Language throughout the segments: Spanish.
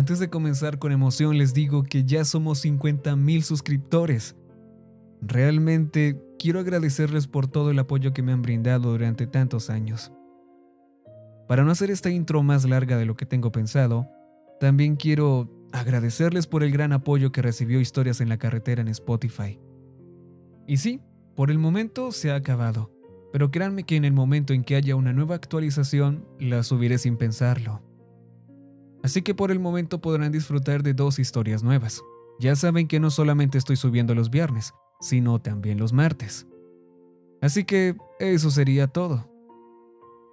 Antes de comenzar con emoción les digo que ya somos 50,000 suscriptores. Realmente quiero agradecerles por todo el apoyo que me han brindado durante tantos años. Para no hacer esta intro más larga de lo que tengo pensado, también quiero agradecerles por el gran apoyo que recibió Historias en la Carretera en Spotify. Y sí, por el momento se ha acabado, pero créanme que en el momento en que haya una nueva actualización, la subiré sin pensarlo. Así que por el momento podrán disfrutar de 2 historias nuevas. Ya saben que no solamente estoy subiendo los viernes, sino también los martes. Así que eso sería todo.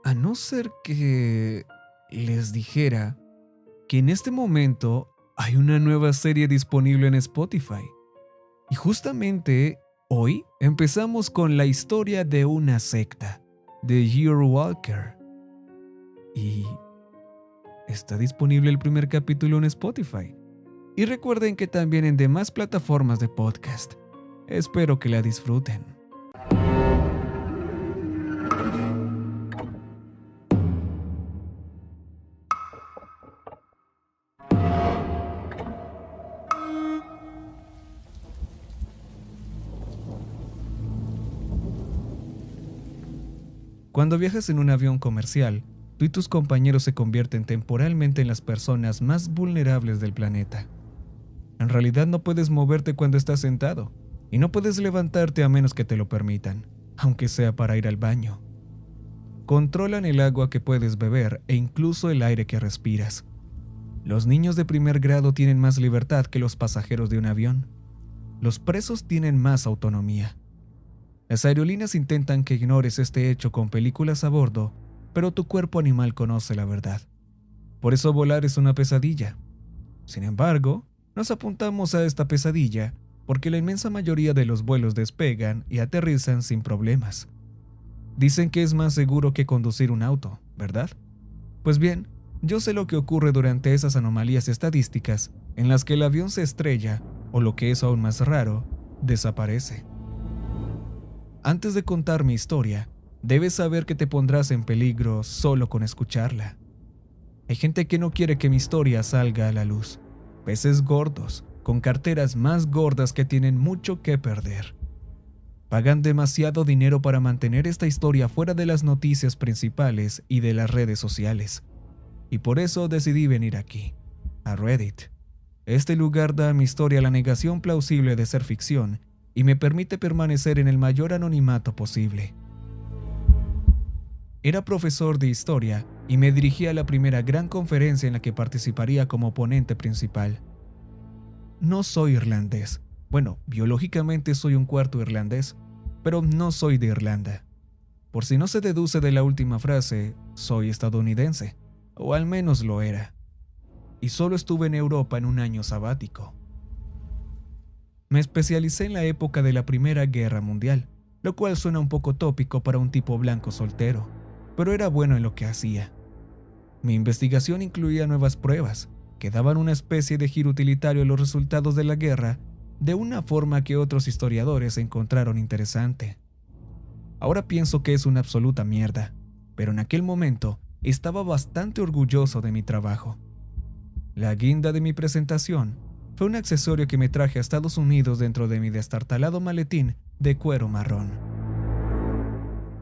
A no ser que les dijera que en este momento hay una nueva serie disponible en Spotify. Y justamente hoy empezamos con la historia de una secta, The Year Walker. Y está disponible el primer capítulo en Spotify. Y recuerden que también en demás plataformas de podcast. Espero que la disfruten. Cuando viajas en un avión comercial, tú y tus compañeros se convierten temporalmente en las personas más vulnerables del planeta. En realidad no puedes moverte cuando estás sentado, y no puedes levantarte a menos que te lo permitan, aunque sea para ir al baño. Controlan el agua que puedes beber e incluso el aire que respiras. Los niños de primer grado tienen más libertad que los pasajeros de un avión. Los presos tienen más autonomía. Las aerolíneas intentan que ignores este hecho con películas a bordo, pero tu cuerpo animal conoce la verdad. Por eso volar es una pesadilla. Sin embargo, nos apuntamos a esta pesadilla porque la inmensa mayoría de los vuelos despegan y aterrizan sin problemas. Dicen que es más seguro que conducir un auto, ¿verdad? Pues bien, yo sé lo que ocurre durante esas anomalías estadísticas en las que el avión se estrella o, lo que es aún más raro, desaparece. Antes de contar mi historia, debes saber que te pondrás en peligro solo con escucharla. Hay gente que no quiere que mi historia salga a la luz. Peces gordos, con carteras más gordas que tienen mucho que perder. Pagan demasiado dinero para mantener esta historia fuera de las noticias principales y de las redes sociales. Y por eso decidí venir aquí, a Reddit. Este lugar da a mi historia la negación plausible de ser ficción y me permite permanecer en el mayor anonimato posible. Era profesor de historia y me dirigí a la primera gran conferencia en la que participaría como ponente principal. No soy irlandés. Bueno, biológicamente soy un cuarto irlandés, pero no soy de Irlanda. Por si no se deduce de la última frase, soy estadounidense, o al menos lo era. Y solo estuve en Europa en un año sabático. Me especialicé en la época de la Primera Guerra Mundial, lo cual suena un poco tópico para un tipo blanco soltero, pero era bueno en lo que hacía. Mi investigación incluía nuevas pruebas, que daban una especie de giro utilitario a los resultados de la guerra, de una forma que otros historiadores encontraron interesante. Ahora pienso que es una absoluta mierda, pero en aquel momento estaba bastante orgulloso de mi trabajo. La guinda de mi presentación fue un accesorio que me traje a Estados Unidos dentro de mi destartalado maletín de cuero marrón.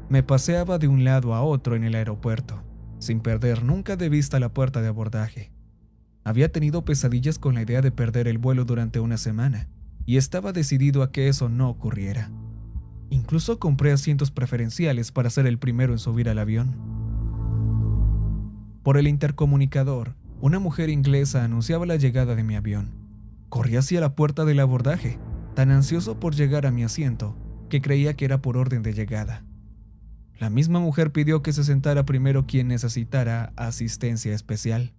Me paseaba de un lado a otro en el aeropuerto, sin perder nunca de vista la puerta de abordaje. Había tenido pesadillas con la idea de perder el vuelo durante una semana, y estaba decidido a que eso no ocurriera. Incluso compré asientos preferenciales para ser el primero en subir al avión. Por el intercomunicador, una mujer inglesa anunciaba la llegada de mi avión. Corrí hacia la puerta del abordaje, tan ansioso por llegar a mi asiento, que creía que era por orden de llegada. La misma mujer pidió que se sentara primero quien necesitara asistencia especial.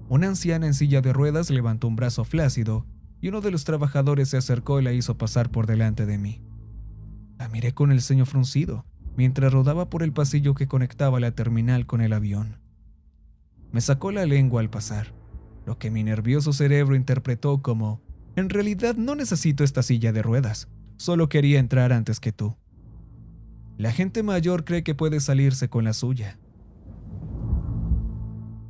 Una anciana en silla de ruedas levantó un brazo flácido y uno de los trabajadores se acercó y la hizo pasar por delante de mí. La miré con el ceño fruncido, mientras rodaba por el pasillo que conectaba la terminal con el avión. Me sacó la lengua al pasar, lo que mi nervioso cerebro interpretó como: en realidad no necesito esta silla de ruedas, solo quería entrar antes que tú. La gente mayor cree que puede salirse con la suya.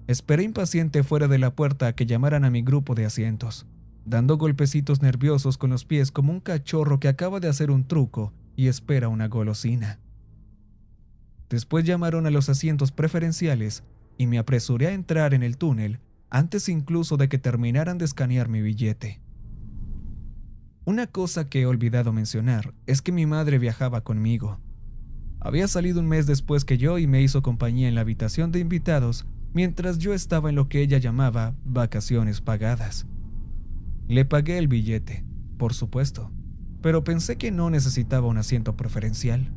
Esperé impaciente fuera de la puerta a que llamaran a mi grupo de asientos, dando golpecitos nerviosos con los pies como un cachorro que acaba de hacer un truco y espera una golosina. Después llamaron a los asientos preferenciales y me apresuré a entrar en el túnel antes incluso de que terminaran de escanear mi billete. Una cosa que he olvidado mencionar es que mi madre viajaba conmigo. Había salido un mes después que yo y me hizo compañía en la habitación de invitados mientras yo estaba en lo que ella llamaba vacaciones pagadas. Le pagué el billete, por supuesto, pero pensé que no necesitaba un asiento preferencial.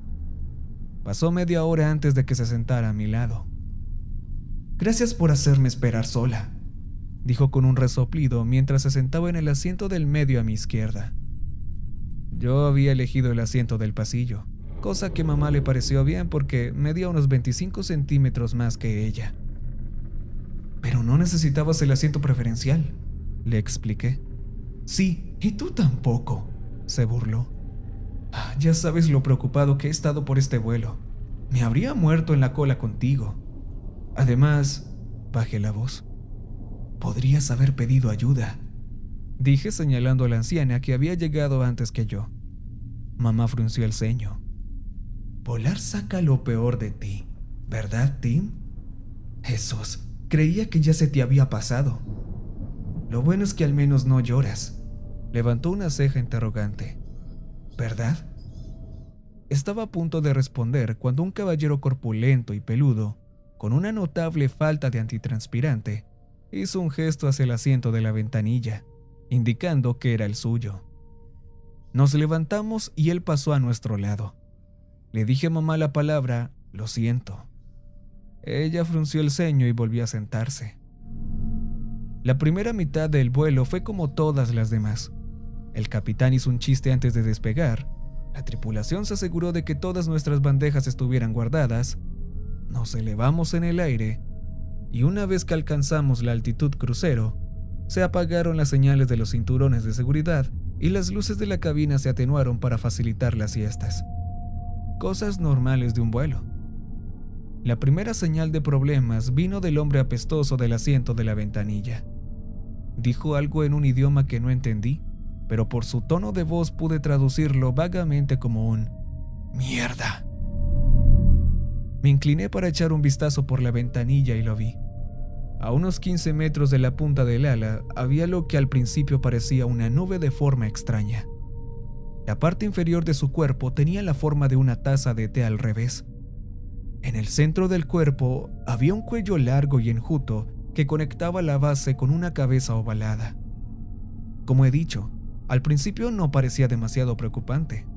Pasó media hora antes de que se sentara a mi lado. «Gracias por hacerme esperar sola», dijo con un resoplido mientras se sentaba en el asiento del medio a mi izquierda. Yo había elegido el asiento del pasillo, cosa que a mamá le pareció bien porque medía unos 25 centímetros más que ella. «Pero no necesitabas el asiento preferencial», le expliqué. «Sí, y tú tampoco», se burló. «Ya sabes lo preocupado que he estado por este vuelo. Me habría muerto en la cola contigo. Además», bajé la voz, «podrías haber pedido ayuda», dije señalando a la anciana que había llegado antes que yo. Mamá frunció el ceño. «Volar saca lo peor de ti, ¿verdad, Tim? Jesús, creía que ya se te había pasado. Lo bueno es que al menos no lloras». Levantó una ceja interrogante. «¿Verdad?». Estaba a punto de responder cuando un caballero corpulento y peludo, con una notable falta de antitranspirante, hizo un gesto hacia el asiento de la ventanilla, indicando que era el suyo. Nos levantamos y él pasó a nuestro lado. Le dije a mamá la palabra «lo siento». Ella frunció el ceño y volvió a sentarse. La primera mitad del vuelo fue como todas las demás. El capitán hizo un chiste antes de despegar, la tripulación se aseguró de que todas nuestras bandejas estuvieran guardadas, nos elevamos en el aire y una vez que alcanzamos la altitud crucero, se apagaron las señales de los cinturones de seguridad y las luces de la cabina se atenuaron para facilitar las siestas. Cosas normales de un vuelo. La primera señal de problemas vino del hombre apestoso del asiento de la ventanilla. Dijo algo en un idioma que no entendí, pero por su tono de voz pude traducirlo vagamente como un «mierda». Me incliné para echar un vistazo por la ventanilla y lo vi. A unos 15 metros de la punta del ala había lo que al principio parecía una nube de forma extraña. La parte inferior de su cuerpo tenía la forma de una taza de té al revés. En el centro del cuerpo había un cuello largo y enjuto que conectaba la base con una cabeza ovalada. Como he dicho, al principio no parecía demasiado preocupante.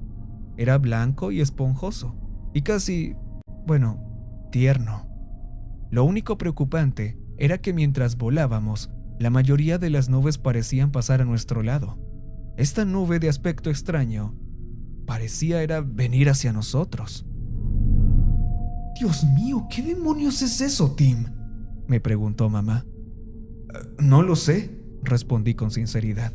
Era blanco y esponjoso, y casi, tierno. Lo único preocupante era que mientras volábamos, la mayoría de las nubes parecían pasar a nuestro lado. Esta nube de aspecto extraño parecía venir hacia nosotros. «Dios mío, ¿qué demonios es eso, Tim?», me preguntó mamá. «No lo sé», respondí con sinceridad.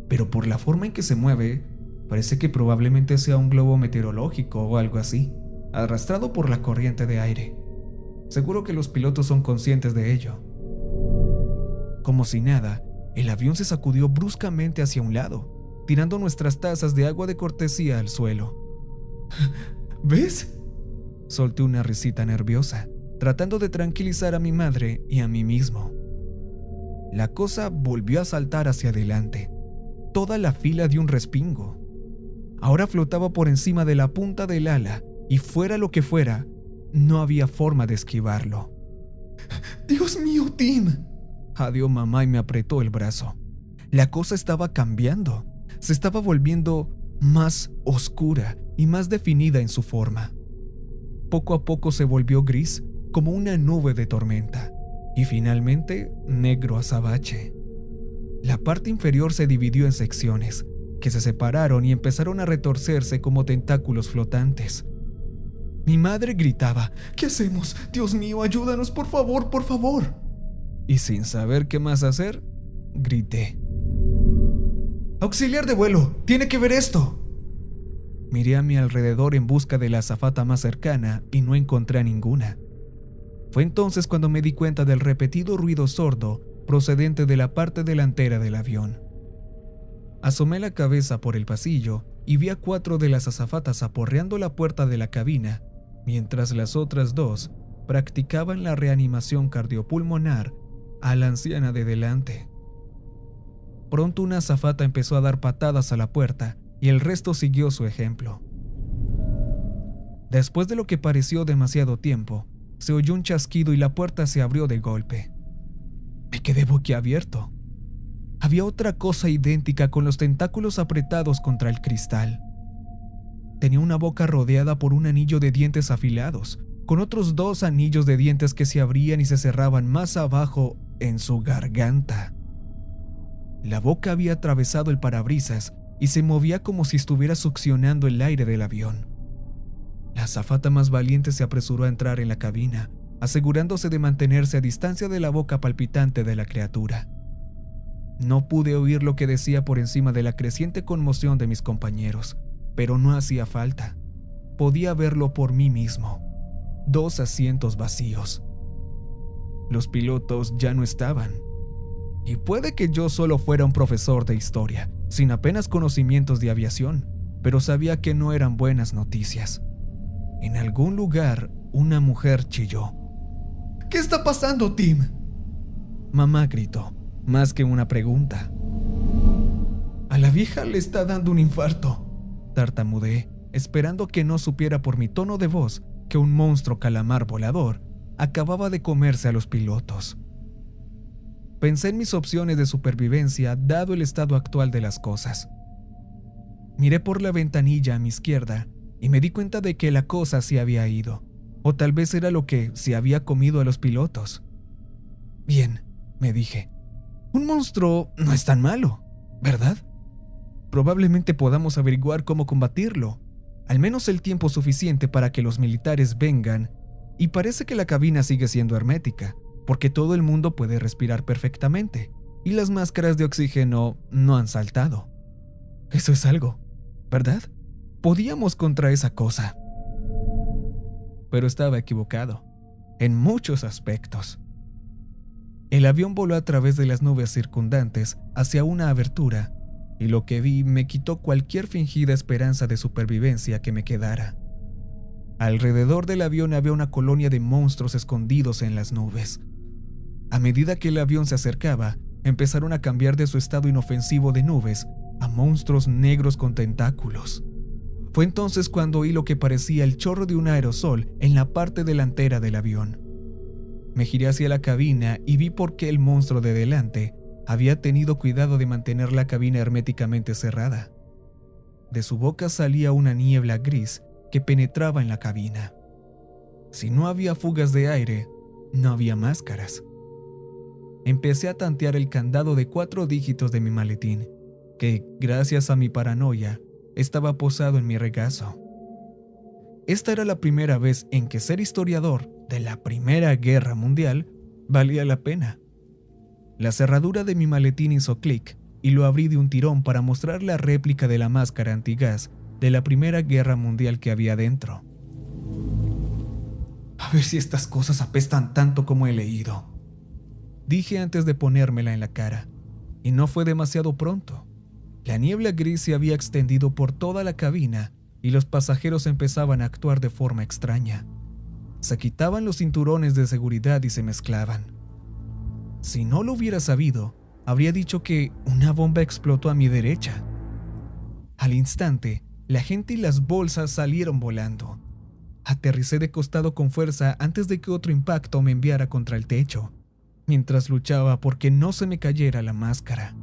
«Pero por la forma en que se mueve, parece que probablemente sea un globo meteorológico o algo así, arrastrado por la corriente de aire. Seguro que los pilotos son conscientes de ello». Como si nada, el avión se sacudió bruscamente hacia un lado, tirando nuestras tazas de agua de cortesía al suelo. «¿Ves?», solté una risita nerviosa, tratando de tranquilizar a mi madre y a mí mismo. La cosa volvió a saltar hacia adelante. Toda la fila dio un respingo. Ahora flotaba por encima de la punta del ala y fuera lo que fuera, no había forma de esquivarlo. «¡Dios mío, Tim!», jadeó mamá y me apretó el brazo. La cosa estaba cambiando. Se estaba volviendo más oscura y más definida en su forma. Poco a poco se volvió gris, como una nube de tormenta, y finalmente negro azabache. La parte inferior se dividió en secciones, que se separaron y empezaron a retorcerse como tentáculos flotantes. Mi madre gritaba: «¿Qué hacemos? Dios mío, ayúdanos, por favor, por favor». Y sin saber qué más hacer, grité: «¡Auxiliar de vuelo! ¡Tiene que ver esto!». Miré a mi alrededor en busca de la azafata más cercana y no encontré a ninguna. Fue entonces cuando me di cuenta del repetido ruido sordo procedente de la parte delantera del avión. Asomé la cabeza por el pasillo y vi a 4 de las azafatas aporreando la puerta de la cabina, mientras las otras 2 practicaban la reanimación cardiopulmonar a la anciana de delante. Pronto una azafata empezó a dar patadas a la puerta y el resto siguió su ejemplo. Después de lo que pareció demasiado tiempo, se oyó un chasquido y la puerta se abrió de golpe. Me quedé boquiabierto. Había otra cosa idéntica con los tentáculos apretados contra el cristal. Tenía una boca rodeada por un anillo de dientes afilados, con otros 2 anillos de dientes que se abrían y se cerraban más abajo en su garganta. La boca había atravesado el parabrisas y se movía como si estuviera succionando el aire del avión. La azafata más valiente se apresuró a entrar en la cabina, asegurándose de mantenerse a distancia de la boca palpitante de la criatura. No pude oír lo que decía por encima de la creciente conmoción de mis compañeros, pero no hacía falta. Podía verlo por mí mismo. 2 asientos vacíos. Los pilotos ya no estaban. Y puede que yo solo fuera un profesor de historia, sin apenas conocimientos de aviación, pero sabía que no eran buenas noticias. En algún lugar, una mujer chilló. ¿Qué está pasando, Tim? Mamá gritó, más que una pregunta. A la vieja le está dando un infarto, tartamudeé, esperando que no supiera por mi tono de voz que un monstruo calamar volador acababa de comerse a los pilotos. Pensé en mis opciones de supervivencia dado el estado actual de las cosas. Miré por la ventanilla a mi izquierda y me di cuenta de que la cosa se había ido, o tal vez era lo que se había comido a los pilotos. Bien, me dije, un monstruo no es tan malo, ¿verdad? Probablemente podamos averiguar cómo combatirlo, al menos el tiempo suficiente para que los militares vengan, y parece que la cabina sigue siendo hermética, porque todo el mundo puede respirar perfectamente, y las máscaras de oxígeno no han saltado. Eso es algo, ¿verdad? Podíamos contra esa cosa. Pero estaba equivocado, en muchos aspectos. El avión voló a través de las nubes circundantes hacia una abertura, y lo que vi me quitó cualquier fingida esperanza de supervivencia que me quedara. Alrededor del avión había una colonia de monstruos escondidos en las nubes. A medida que el avión se acercaba, empezaron a cambiar de su estado inofensivo de nubes a monstruos negros con tentáculos. Fue entonces cuando oí lo que parecía el chorro de un aerosol en la parte delantera del avión. Me giré hacia la cabina y vi por qué el monstruo de delante había tenido cuidado de mantener la cabina herméticamente cerrada. De su boca salía una niebla gris que penetraba en la cabina. Si no había fugas de aire, no había máscaras. Empecé a tantear el candado de 4 dígitos de mi maletín, que, gracias a mi paranoia, estaba posado en mi regazo. Esta era la primera vez en que ser historiador de la Primera Guerra Mundial valía la pena. La cerradura de mi maletín hizo clic y lo abrí de un tirón para mostrar la réplica de la máscara antigás de la Primera Guerra Mundial que había dentro. A ver si estas cosas apestan tanto como he leído, dije antes de ponérmela en la cara, y no fue demasiado pronto. La niebla gris se había extendido por toda la cabina y los pasajeros empezaban a actuar de forma extraña. Se quitaban los cinturones de seguridad y se mezclaban. Si no lo hubiera sabido, habría dicho que una bomba explotó a mi derecha. Al instante, la gente y las bolsas salieron volando. Aterricé de costado con fuerza antes de que otro impacto me enviara contra el techo, mientras luchaba porque no se me cayera la máscara.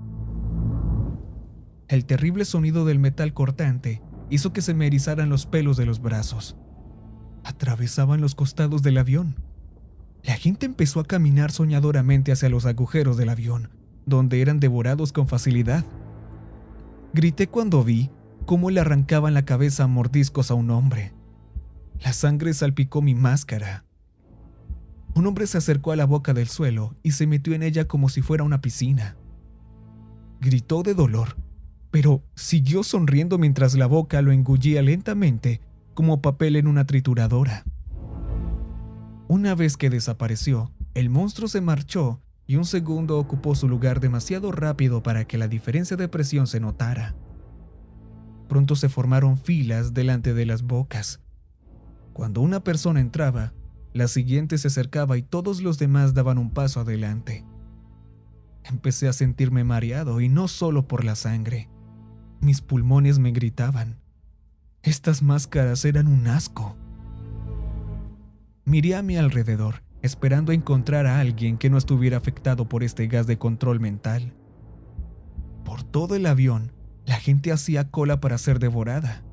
El terrible sonido del metal cortante hizo que se me erizaran los pelos de los brazos. Atravesaban los costados del avión. La gente empezó a caminar soñadoramente hacia los agujeros del avión, donde eran devorados con facilidad. Grité cuando vi cómo le arrancaban la cabeza a mordiscos a un hombre. La sangre salpicó mi máscara. Un hombre se acercó a la boca del suelo y se metió en ella como si fuera una piscina. Gritó de dolor, pero siguió sonriendo mientras la boca lo engullía lentamente como papel en una trituradora. Una vez que desapareció, el monstruo se marchó y un segundo ocupó su lugar demasiado rápido para que la diferencia de presión se notara. Pronto se formaron filas delante de las bocas. Cuando una persona entraba, la siguiente se acercaba y todos los demás daban un paso adelante. Empecé a sentirme mareado y no solo por la sangre. Mis pulmones me gritaban. Estas máscaras eran un asco. Miré a mi alrededor, esperando encontrar a alguien que no estuviera afectado por este gas de control mental. Por todo el avión, la gente hacía cola para ser devorada.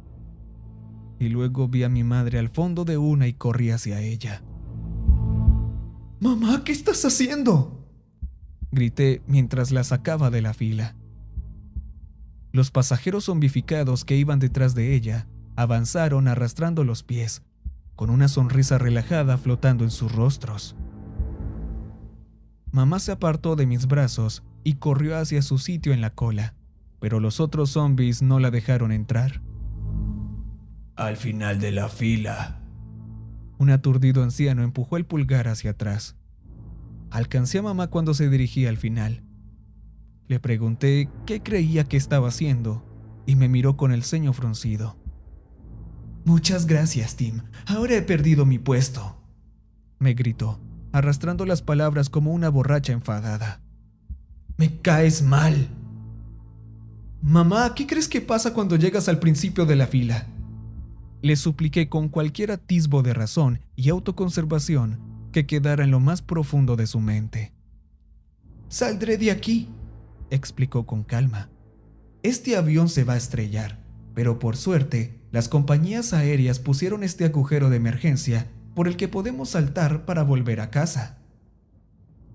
Y luego vi a mi madre al fondo de una y corrí hacia ella. «¡Mamá, qué estás haciendo!», grité mientras la sacaba de la fila. Los pasajeros zombificados que iban detrás de ella avanzaron arrastrando los pies, con una sonrisa relajada flotando en sus rostros. Mamá se apartó de mis brazos y corrió hacia su sitio en la cola, pero los otros zombies no la dejaron entrar. «Al final de la fila». Un aturdido anciano empujó el pulgar hacia atrás. Alcancé a mamá cuando se dirigía al final. Le pregunté qué creía que estaba haciendo y me miró con el ceño fruncido. «Muchas gracias, Tim. Ahora he perdido mi puesto», me gritó, arrastrando las palabras como una borracha enfadada. «Me caes mal». «Mamá, ¿qué crees que pasa cuando llegas al principio de la fila?», le supliqué con cualquier atisbo de razón y autoconservación que quedara en lo más profundo de su mente. «Saldré de aquí», explicó con calma. «Este avión se va a estrellar, pero por suerte, las compañías aéreas pusieron este agujero de emergencia por el que podemos saltar para volver a casa».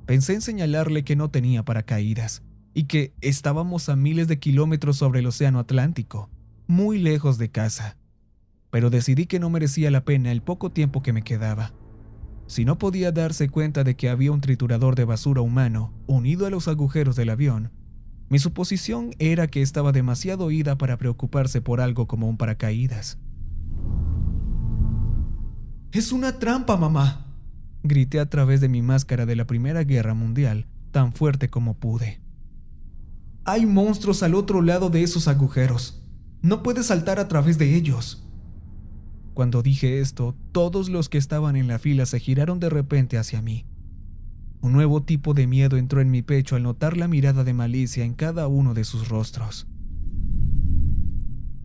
Pensé en señalarle que no tenía paracaídas y que estábamos a miles de kilómetros sobre el océano Atlántico, muy lejos de casa. Pero decidí que no merecía la pena el poco tiempo que me quedaba. Si no podía darse cuenta de que había un triturador de basura humano unido a los agujeros del avión, mi suposición era que estaba demasiado ida para preocuparse por algo como un paracaídas. «Es una trampa, mamá», grité a través de mi máscara de la Primera Guerra Mundial, tan fuerte como pude. «Hay monstruos al otro lado de esos agujeros. No puedes saltar a través de ellos». Cuando dije esto, todos los que estaban en la fila se giraron de repente hacia mí. Un nuevo tipo de miedo entró en mi pecho al notar la mirada de malicia en cada uno de sus rostros.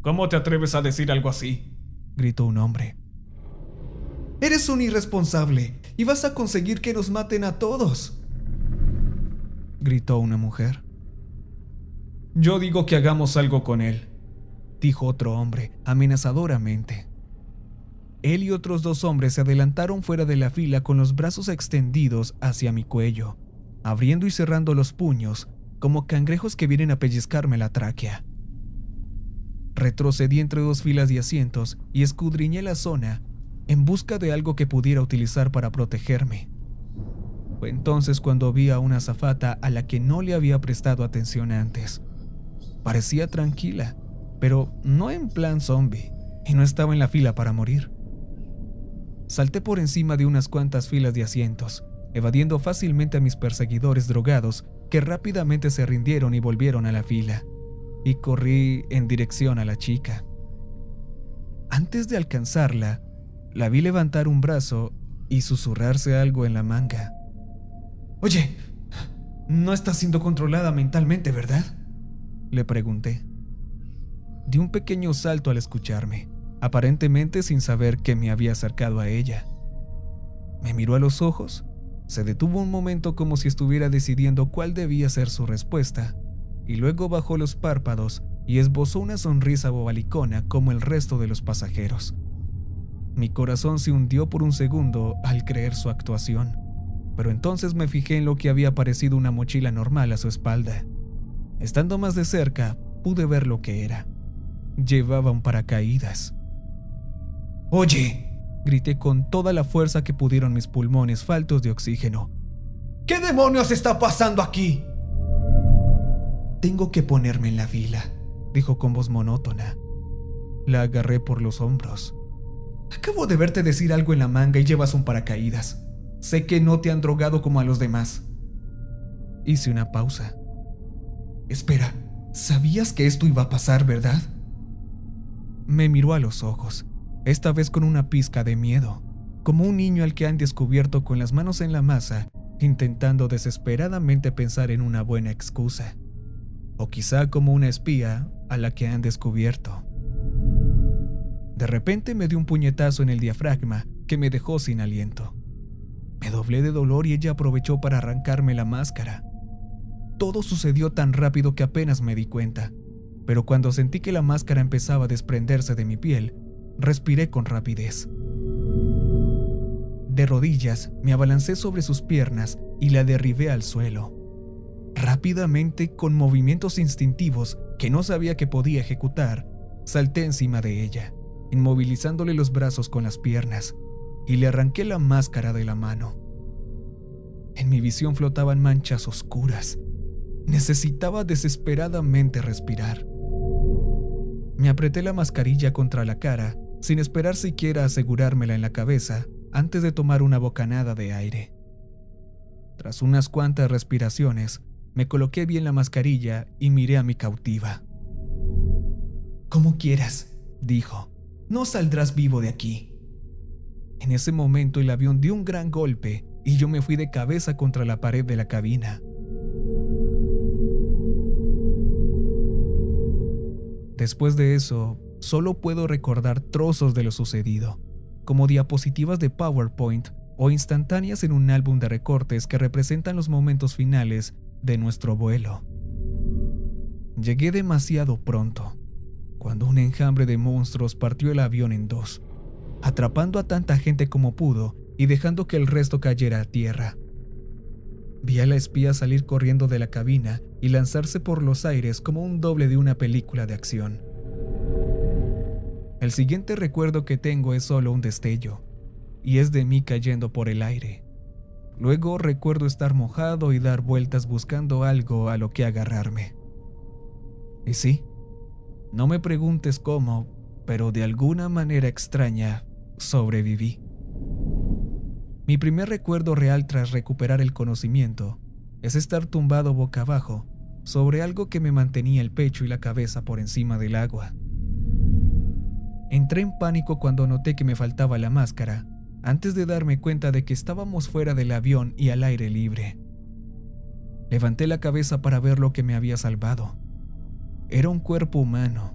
«¿Cómo te atreves a decir algo así?», gritó un hombre. «Eres un irresponsable y vas a conseguir que nos maten a todos», gritó una mujer. «Yo digo que hagamos algo con él», dijo otro hombre amenazadoramente. Él y otros dos hombres se adelantaron fuera de la fila con los brazos extendidos hacia mi cuello, abriendo y cerrando los puños como cangrejos que vienen a pellizcarme la tráquea. Retrocedí entre dos filas de asientos y escudriñé la zona en busca de algo que pudiera utilizar para protegerme. Fue entonces cuando vi a una azafata a la que no le había prestado atención antes. Parecía tranquila, pero no en plan zombie, y no estaba en la fila para morir. Salté por encima de unas cuantas filas de asientos, evadiendo fácilmente a mis perseguidores drogados que rápidamente se rindieron y volvieron a la fila, y corrí en dirección a la chica. Antes de alcanzarla, la vi levantar un brazo y susurrarse algo en la manga. «Oye, no estás siendo controlada mentalmente, ¿verdad?», le pregunté. Di un pequeño salto al escucharme, aparentemente sin saber que me había acercado a ella. Me miró a los ojos, se detuvo un momento como si estuviera decidiendo cuál debía ser su respuesta, y luego bajó los párpados y esbozó una sonrisa bobalicona como el resto de los pasajeros. Mi corazón se hundió por un segundo al creer su actuación, pero entonces me fijé en lo que había parecido una mochila normal a su espalda. Estando más de cerca, pude ver lo que era. Llevaba un paracaídas. «Oye», grité con toda la fuerza que pudieron mis pulmones faltos de oxígeno. «¿Qué demonios está pasando aquí?». «Tengo que ponerme en la fila», dijo con voz monótona. La agarré por los hombros. «Acabo de verte decir algo en la manga y llevas un paracaídas. Sé que no te han drogado como a los demás. Hice una pausa. Espera, ¿sabías que esto iba a pasar, verdad? Me miró a los ojos, esta vez con una pizca de miedo, como un niño al que han descubierto con las manos en la masa, intentando desesperadamente pensar en una buena excusa. O quizá como una espía a la que han descubierto. De repente me dio un puñetazo en el diafragma que me dejó sin aliento. Me doblé de dolor y ella aprovechó para arrancarme la máscara. Todo sucedió tan rápido que apenas me di cuenta, pero cuando sentí que la máscara empezaba a desprenderse de mi piel, respiré con rapidez. De rodillas, me abalancé sobre sus piernas y la derribé al suelo. Rápidamente, con movimientos instintivos que no sabía que podía ejecutar, salté encima de ella, inmovilizándole los brazos con las piernas, y le arranqué la máscara de la mano. En mi visión flotaban manchas oscuras. Necesitaba desesperadamente respirar. Me apreté la mascarilla contra la cara, sin esperar siquiera asegurármela en la cabeza, antes de tomar una bocanada de aire. Tras unas cuantas respiraciones, me coloqué bien la mascarilla y miré a mi cautiva. «Como quieras», dijo, «no saldrás vivo de aquí». En ese momento el avión dio un gran golpe y yo me fui de cabeza contra la pared de la cabina. Después de eso, solo puedo recordar trozos de lo sucedido, como diapositivas de PowerPoint o instantáneas en un álbum de recortes que representan los momentos finales de nuestro vuelo. Llegué demasiado pronto, cuando un enjambre de monstruos partió el avión en dos, atrapando a tanta gente como pudo y dejando que el resto cayera a tierra. Vi a la espía salir corriendo de la cabina y lanzarse por los aires como un doble de una película de acción. El siguiente recuerdo que tengo es solo un destello, y es de mí cayendo por el aire. Luego recuerdo estar mojado y dar vueltas buscando algo a lo que agarrarme. Y sí, no me preguntes cómo, pero de alguna manera extraña sobreviví. Mi primer recuerdo real tras recuperar el conocimiento es estar tumbado boca abajo sobre algo que me mantenía el pecho y la cabeza por encima del agua. Entré en pánico cuando noté que me faltaba la máscara, antes de darme cuenta de que estábamos fuera del avión y al aire libre. Levanté la cabeza para ver lo que me había salvado. Era un cuerpo humano,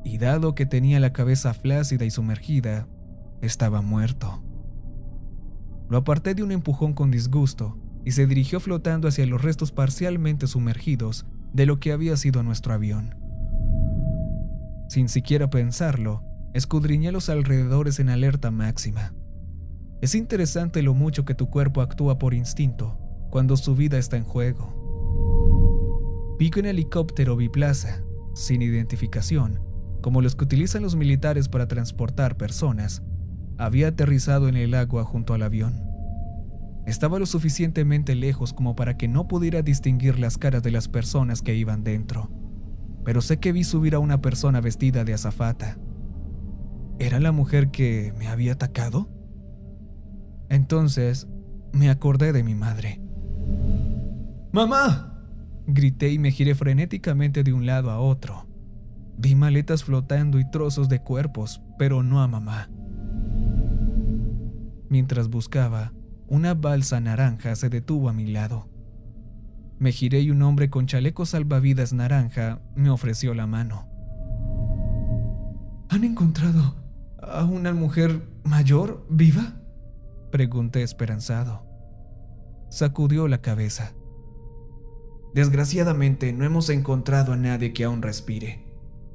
y dado que tenía la cabeza flácida y sumergida, estaba muerto. Lo aparté de un empujón con disgusto y se dirigió flotando hacia los restos parcialmente sumergidos de lo que había sido nuestro avión. Sin siquiera pensarlo, escudriñé los alrededores en alerta máxima. Es interesante lo mucho que tu cuerpo actúa por instinto cuando su vida está en juego. Vi que un helicóptero biplaza, sin identificación, como los que utilizan los militares para transportar personas, había aterrizado en el agua junto al avión. Estaba lo suficientemente lejos como para que no pudiera distinguir las caras de las personas que iban dentro, pero sé que vi subir a una persona vestida de azafata. ¿Era la mujer que me había atacado? Entonces me acordé de mi madre. ¡Mamá!, grité y me giré frenéticamente de un lado a otro. Vi maletas flotando y trozos de cuerpos, pero no a mamá. Mientras buscaba, una balsa naranja se detuvo a mi lado. Me giré y un hombre con chaleco salvavidas naranja me ofreció la mano. ¿Han encontrado a una mujer mayor viva?, pregunté esperanzado. Sacudió la cabeza. Desgraciadamente no hemos encontrado a nadie que aún respire,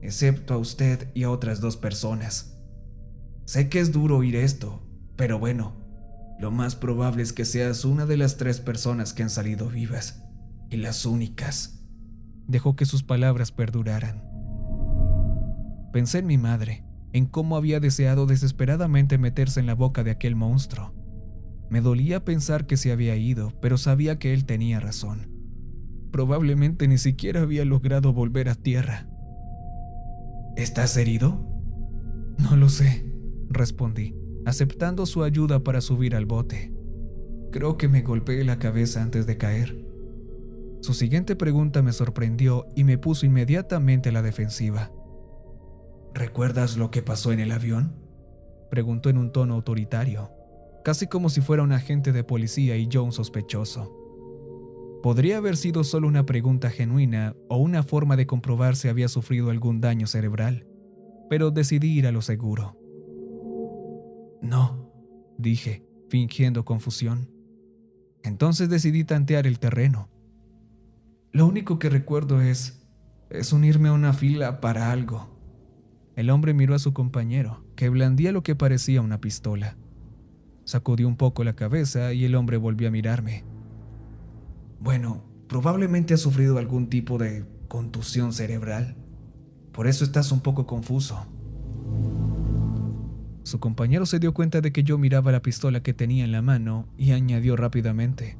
excepto a usted y a otras 2 personas. Sé que es duro oír esto, pero bueno, lo más probable es que seas una de las 3 personas que han salido vivas, y las únicas. Dejó que sus palabras perduraran. Pensé en mi madre, en cómo había deseado desesperadamente meterse en la boca de aquel monstruo. Me dolía pensar que se había ido, pero sabía que él tenía razón. Probablemente ni siquiera había logrado volver a tierra. ¿Estás herido?, No lo sé, respondí, aceptando su ayuda para subir al bote. Creo que me golpeé la cabeza antes de caer. Su siguiente pregunta me sorprendió y me puso inmediatamente a la defensiva. ¿Recuerdas lo que pasó en el avión?, preguntó en un tono autoritario, casi como si fuera un agente de policía y yo un sospechoso. Podría haber sido solo una pregunta genuina o una forma de comprobar si había sufrido algún daño cerebral, pero decidí ir a lo seguro. No, dije, fingiendo confusión. Entonces decidí tantear el terreno. Lo único que recuerdo es unirme a una fila para algo. El hombre miró a su compañero, que blandía lo que parecía una pistola. Sacudió un poco la cabeza y el hombre volvió a mirarme. Bueno, probablemente has sufrido algún tipo de contusión cerebral. Por eso estás un poco confuso. Su compañero se dio cuenta de que yo miraba la pistola que tenía en la mano y añadió rápidamente.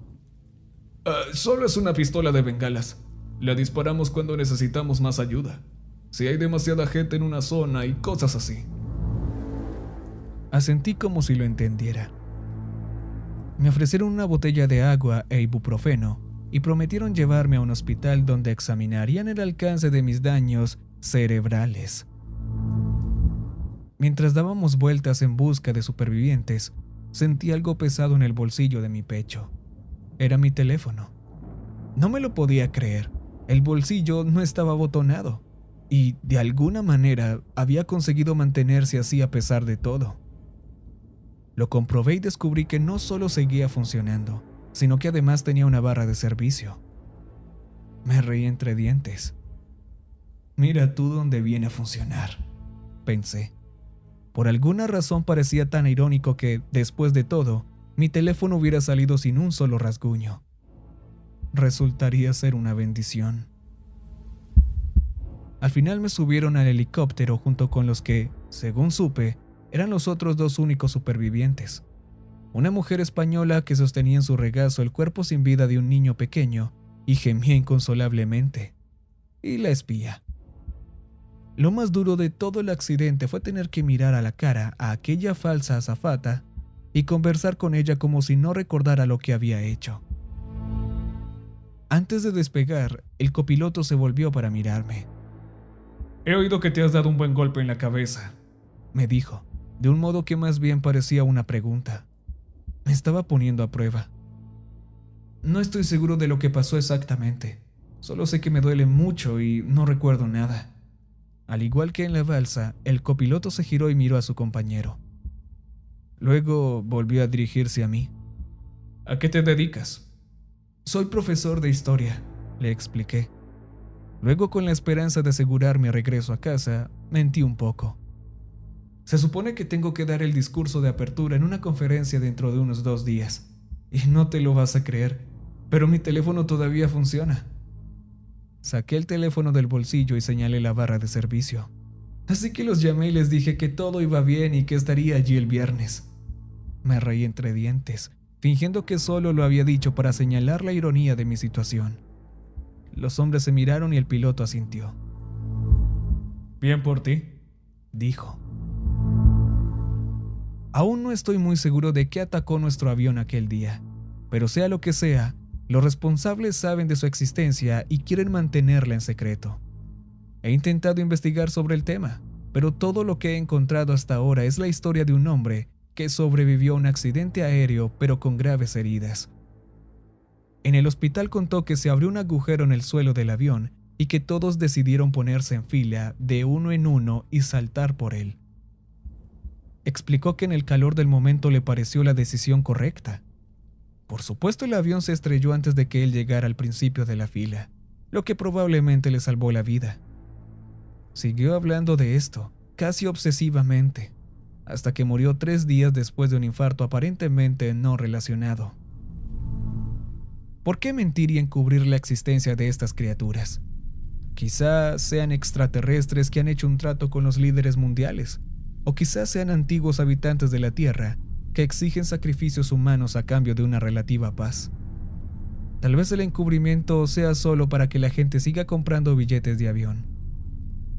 Solo es una pistola de bengalas. La disparamos cuando necesitamos más ayuda. Si hay demasiada gente en una zona y cosas así. Asentí como si lo entendiera. Me ofrecieron una botella de agua e ibuprofeno y prometieron llevarme a un hospital donde examinarían el alcance de mis daños cerebrales. Mientras dábamos vueltas en busca de supervivientes, sentí algo pesado en el bolsillo de mi pecho. Era mi teléfono. No me lo podía creer. El bolsillo no estaba abotonado y, de alguna manera, había conseguido mantenerse así a pesar de todo. Lo comprobé y descubrí que no solo seguía funcionando, sino que además tenía una barra de servicio. Me reí entre dientes. Mira tú dónde viene a funcionar, pensé. Por alguna razón parecía tan irónico que, después de todo, mi teléfono hubiera salido sin un solo rasguño. Resultaría ser una bendición. Al final me subieron al helicóptero junto con los que, según supe, eran los otros dos únicos supervivientes. Una mujer española que sostenía en su regazo el cuerpo sin vida de un niño pequeño y gemía inconsolablemente. Y la espía. Lo más duro de todo el accidente fue tener que mirar a la cara a aquella falsa azafata y conversar con ella como si no recordara lo que había hecho. Antes de despegar, el copiloto se volvió para mirarme. «He oído que te has dado un buen golpe en la cabeza», me dijo, de un modo que más bien parecía una pregunta. Me estaba poniendo a prueba. No estoy seguro de lo que pasó exactamente. Solo sé que me duele mucho y no recuerdo nada. Al igual que en la balsa, el copiloto se giró y miró a su compañero. Luego volvió a dirigirse a mí. «¿A qué te dedicas?» «Soy profesor de historia», le expliqué. Luego, con la esperanza de asegurar mi regreso a casa, mentí un poco. «Se supone que tengo que dar el discurso de apertura en una conferencia dentro de unos 2 días. Y no te lo vas a creer, pero mi teléfono todavía funciona». Saqué el teléfono del bolsillo y señalé la barra de servicio. Así que los llamé y les dije que todo iba bien y que estaría allí el viernes. Me reí entre dientes, fingiendo que solo lo había dicho para señalar la ironía de mi situación. Los hombres se miraron y el piloto asintió. «Bien por ti», dijo. Aún no estoy muy seguro de qué atacó nuestro avión aquel día, pero sea lo que sea, los responsables saben de su existencia y quieren mantenerla en secreto. He intentado investigar sobre el tema, pero todo lo que he encontrado hasta ahora es la historia de un hombre que sobrevivió a un accidente aéreo pero con graves heridas. En el hospital contó que se abrió un agujero en el suelo del avión y que todos decidieron ponerse en fila de uno en uno y saltar por él. Explicó que en el calor del momento le pareció la decisión correcta. Por supuesto, el avión se estrelló antes de que él llegara al principio de la fila, lo que probablemente le salvó la vida. Siguió hablando de esto, casi obsesivamente, hasta que murió 3 días después de un infarto aparentemente no relacionado. ¿Por qué mentir y encubrir la existencia de estas criaturas? Quizá sean extraterrestres que han hecho un trato con los líderes mundiales, o quizás sean antiguos habitantes de la Tierra que exigen sacrificios humanos a cambio de una relativa paz. Tal vez el encubrimiento sea solo para que la gente siga comprando billetes de avión.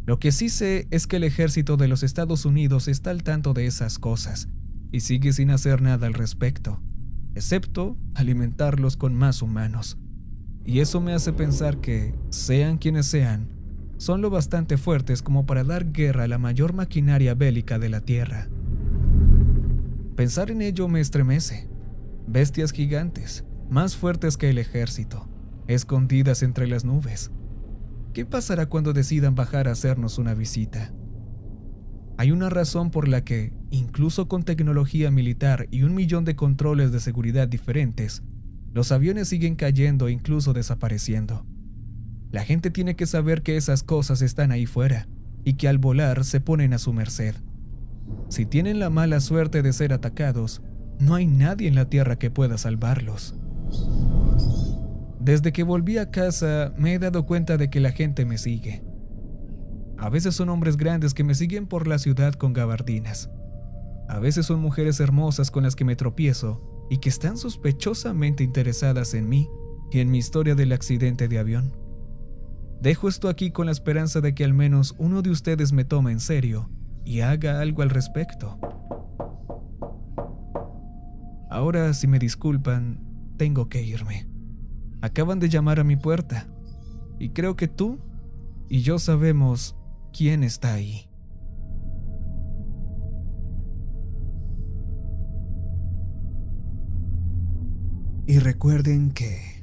Lo que sí sé es que el ejército de los Estados Unidos está al tanto de esas cosas y sigue sin hacer nada al respecto. excepto alimentarlos con más humanos. Y eso me hace pensar que, sean quienes sean, son lo bastante fuertes como para dar guerra a la mayor maquinaria bélica de la Tierra. Pensar en ello me estremece. Bestias gigantes, más fuertes que el ejército, escondidas entre las nubes. ¿Qué pasará cuando decidan bajar a hacernos una visita? Hay una razón por la que, incluso con tecnología militar y 1 millón de controles de seguridad diferentes, los aviones siguen cayendo e incluso desapareciendo. La gente tiene que saber que esas cosas están ahí fuera y que al volar se ponen a su merced. Si tienen la mala suerte de ser atacados, no hay nadie en la Tierra que pueda salvarlos. Desde que volví a casa me he dado cuenta de que la gente me sigue. A veces son hombres grandes que me siguen por la ciudad con gabardinas. A veces son mujeres hermosas con las que me tropiezo y que están sospechosamente interesadas en mí y en mi historia del accidente de avión. Dejo esto aquí con la esperanza de que al menos uno de ustedes me tome en serio y haga algo al respecto. Ahora, si me disculpan, tengo que irme. Acaban de llamar a mi puerta y creo que tú y yo sabemos quién está ahí. Y recuerden que